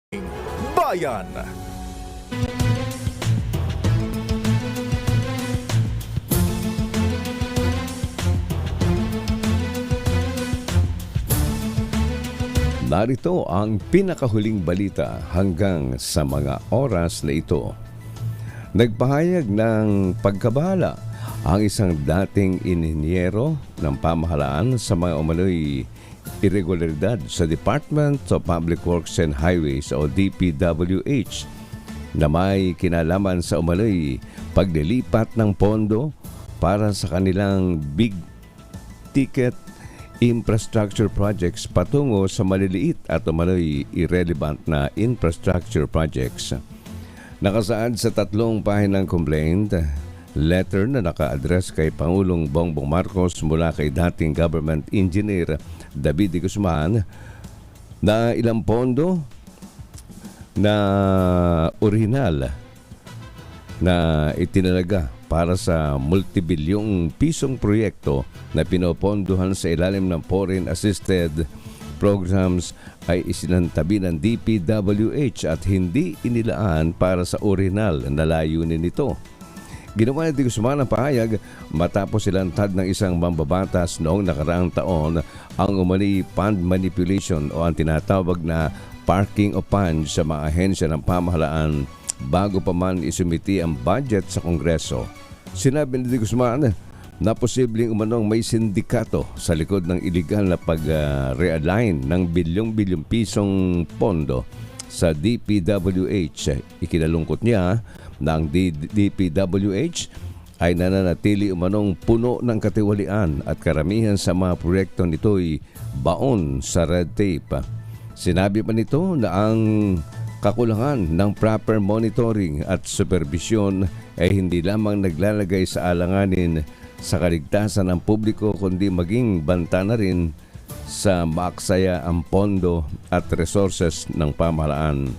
Bayan. Narito ang pinakahuling balita hanggang sa mga oras na ito. Nagpahayag ng pagkabala ang isang dating inhinyero ng pamahalaan sa mga umano'y irregularidad sa Department of Public Works and Highways o DPWH na may kinalaman sa umano'y paglilipat ng pondo para sa kanilang big ticket infrastructure projects patungo sa maliliit at umano'y irrelevant na infrastructure projects. Nakasaad sa 3 pahinang complaint letter na naka-address kay Pangulong Bongbong Marcos mula kay dating government engineer David D. Guzman na ilang pondo na orihinal na itinalaga para sa multibilyong pisong proyekto na pinopondohan sa ilalim ng foreign assisted programs ay isinantabi ng DPWH at hindi inilaan para sa orihinal na layunin nito. Ginawa ni Guzman ang pahayag matapos silantad ng isang mambabatas noong nakaraang taon ang umani fund manipulation o ang tinatawag na parking of funds sa mga ahensya ng pamahalaan bago pa man isumiti ang budget sa Kongreso. Sinabi ni Guzman na posibleng umanong may sindikato sa likod ng iligal na pag-realign ng bilyong-bilyong pisong pondo sa DPWH. Ikinalungkot niya na ang DPWH ay nananatili umanong puno ng katiwalian at karamihan sa mga proyekto nito'y baon sa red tape. Sinabi pa nito na ang kakulangan ng proper monitoring at supervision ay hindi lamang naglalagay sa alanganin sa kaligtasan ng publiko kundi maging banta na rin sa maaksaya ang pondo at resources ng pamahalaan.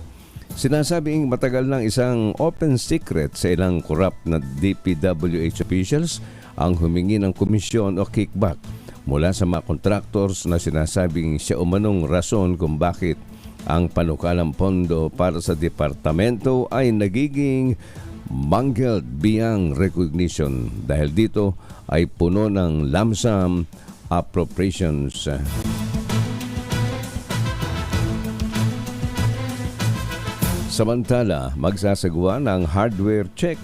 Sinasabing matagal ng isang open secret sa ilang korap na DPWH officials ang humingi ng komisyon o kickback mula sa mga contractors na sinasabing siya umanong rason kung bakit ang panukalang pondo para sa departamento ay nagiging mangled beyond recognition dahil dito ay puno ng lump sum appropriations. Samantala, magsasagawa ng hardware check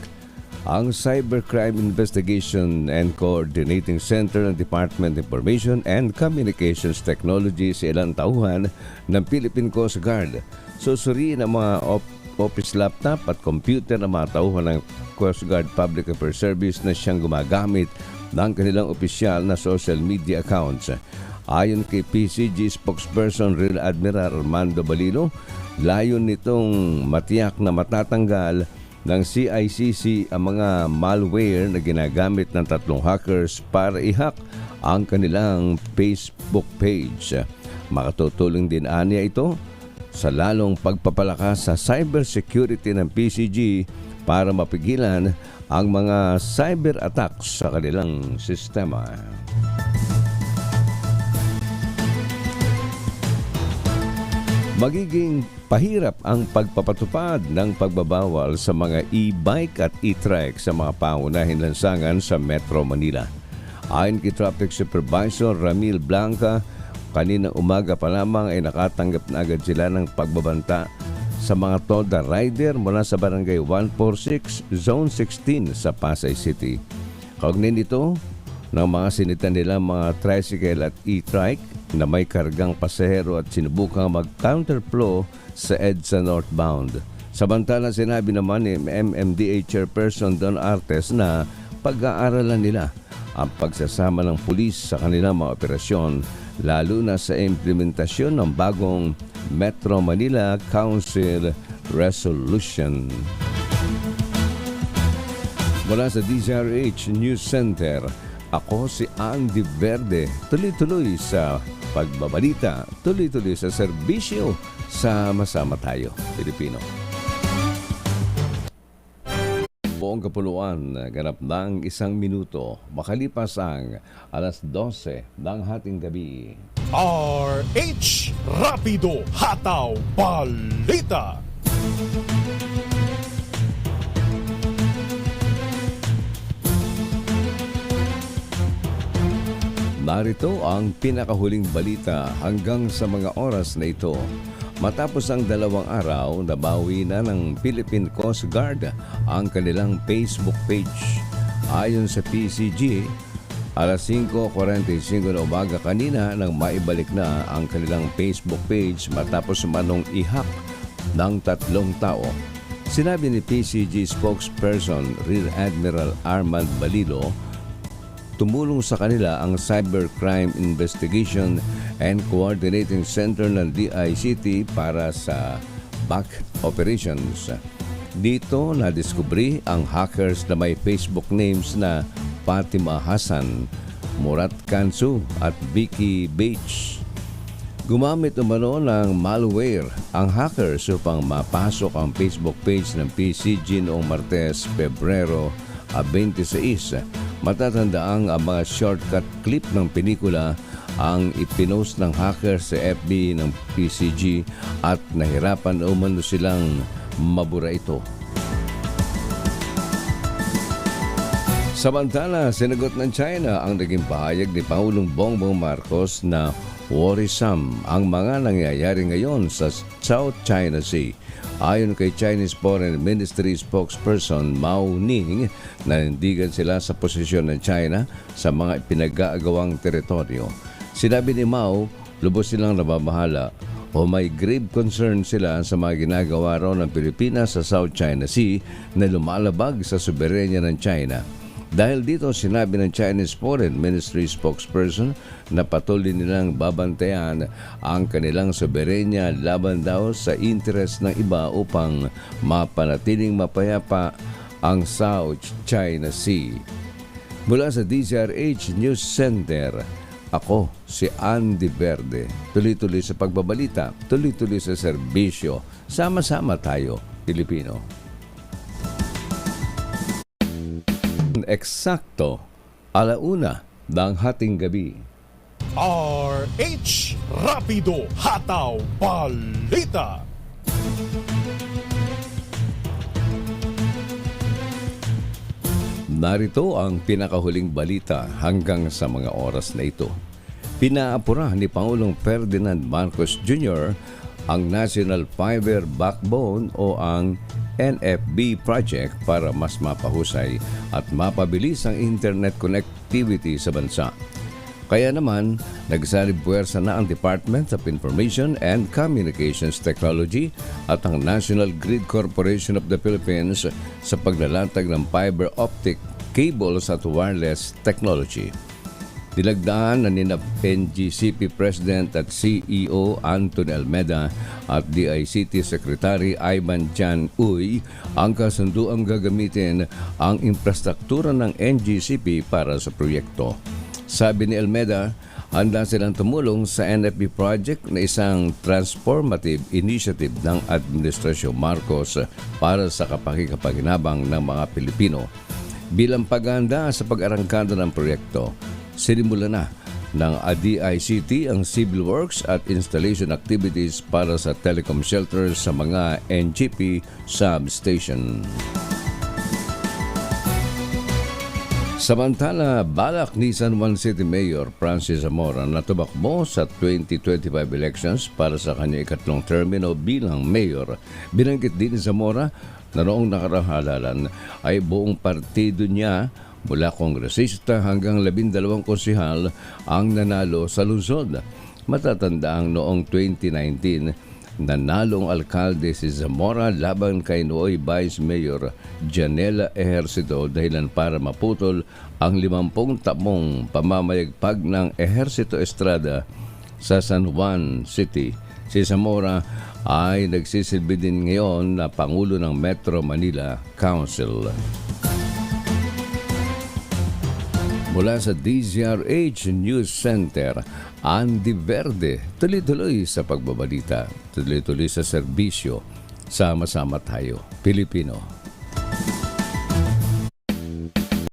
ang Cybercrime Investigation and Coordinating Center ng Department of Information and Communications Technology sa ilang tauhan ng Philippine Coast Guard. Susuriin ang mga office laptop at computer ng mga tauhan ng Coast Guard Public Affairs Service na siyang gumagamit ng kanilang opisyal na social media accounts. Ayon kay PCG spokesperson Rear Admiral Armando Balino, layon nitong matiyak na matatanggal ng CICC ang mga malware na ginagamit ng 3 hackers para i-hack ang kanilang Facebook page. Makatutulong din aniya ito sa lalong pagpapalakas sa cybersecurity ng PCG para mapigilan ang mga cyber attacks sa kanilang sistema. Magiging pahirap ang pagpapatupad ng pagbabawal sa mga e-bike at e-trike sa mga pangunahing lansangan sa Metro Manila. Ayon kay Traffic Supervisor Ramil Blanca, kanina umaga pa lamang ay nakatanggap na agad sila ng pagbabanta sa mga toda rider mula sa Barangay 146, Zone 16 sa Pasay City. Kaugnay nito ng mga sinitan nila mga tricycle at e-trike na may kargang pasahero at sinubukang mag-counterflow sa EDSA northbound. Samantala sinabi naman ni MMDA Chairperson Don Artes na pag-aaralan nila ang pagsasama ng pulis sa kanilang mga operasyon lalo na sa implementasyon ng bagong Metro Manila Council Resolution. Mula sa DZRH News Center, ako si Andy Verde, tuloy-tuloy sa pagbabalita, tuloy-tuloy sa serbisyo, sama-sama tayo, Pilipino. Buong kapuluan, ganap ng 1 minuto, makalipas ang alas 12 ng hating gabi. RH Rapido Hataw Balita. Narito ang pinakahuling balita hanggang sa mga oras na ito. Matapos ang 2 araw, nabawi na ng Philippine Coast Guard ang kanilang Facebook page. Ayon sa PCG, alas 5:45 na umaga kanina nang maibalik na ang kanilang Facebook page matapos manong i-hack ng 3 tao. Sinabi ni PCG spokesperson Rear Admiral Armand Balilo, tumulong sa kanila ang Cybercrime Investigation and Coordinating Center ng DICT para sa back operations. Dito nadiskubre ang hackers na may Facebook names na Fatima Hassan, Murat Kansu at Vicky Bates. Gumamit umano ng malware ang hackers upang mapasok ang Facebook page ng PCG noong Martes, Pebrero 26. Matatandaan ang mga shortcut clip ng pelikula ang ipinost ng hacker sa FB ng PCG at nahirapan umano silang mabura ito. Samantala, sinagot ng China ang naging pahayag ni Pangulong Bongbong Marcos na worrisome ang mga nangyayari ngayon sa South China Sea. Ayon kay Chinese Foreign Ministry spokesperson Mao Ning, nanindigan sila sa posisyon ng China sa mga pinag-aagawang teritoryo. Sinabi ni Mao, lubos silang nababahala o may grave concern sila sa mga ginagawa raw ng Pilipinas sa South China Sea na lumalabag sa soberenya ng China. Dahil dito, sinabi ng Chinese Foreign Ministry spokesperson na patuloy nilang babantayan ang kanilang soberenya laban daw sa interes ng iba upang mapanatiling mapayapa ang South China Sea. Mula sa DZRH News Center, ako si Andy Verde. Tuloy-tuloy sa pagbabalita, tuloy-tuloy sa serbisyo. Sama-sama tayo, Pilipino. Eksakto, 1:00 ng hating gabi. RH Rapido Hataw Balita. Narito ang pinakahuling balita hanggang sa mga oras na ito. Pinaapura ni Pangulong Ferdinand Marcos Jr. ang National Fiber Backbone o ang NFB project para mas mapahusay at mapabilis ang internet connectivity sa bansa. Kaya naman, nagsalib puwersa na ang Department of Information and Communications Technology at ang National Grid Corporation of the Philippines sa paglalatag ng fiber optic cables at wireless technology. Dilagdaan na nina NGCP President at CEO Anton Almeda at DICT Secretary Ivan Jan Uy ang kasunduang gagamitin ang infrastruktura ng NGCP para sa proyekto. Sabi ni Almeda, handa silang tumulong sa NFB project na isang transformative initiative ng Administrasyon Marcos para sa kapaki-kapaginabang ng mga Pilipino. Bilang paghahanda sa pag-arangkada ng proyekto, sinimula na ng DICT ang civil works at installation activities para sa telecom shelters sa mga NGP substation. Samantala, balak ni San Juan City Mayor Francis Zamora na tumakbo sa 2025 elections para sa kanyang ikatlong termino bilang mayor. Binanggit din ni Zamora na noong nakaraang halalan ay buong partido niya mula kongresista hanggang 12 konsehal ang nanalo sa lungsod. Matatandaang noong 2019, nanalong alkalde si Zamora laban kay nooy Vice Mayor Janela Ejercito dahilan para maputol ang 50 taong pamamayagpag ng Ejercito Estrada sa San Juan City. Si Zamora ay nagsisilbi din ngayon na Pangulo ng Metro Manila Council. Mula sa DZRH News Center, Andy Verde, tuloy-tuloy sa pagbabalita, tuloy-tuloy sa serbisyo. Sama-sama tayo, Pilipino.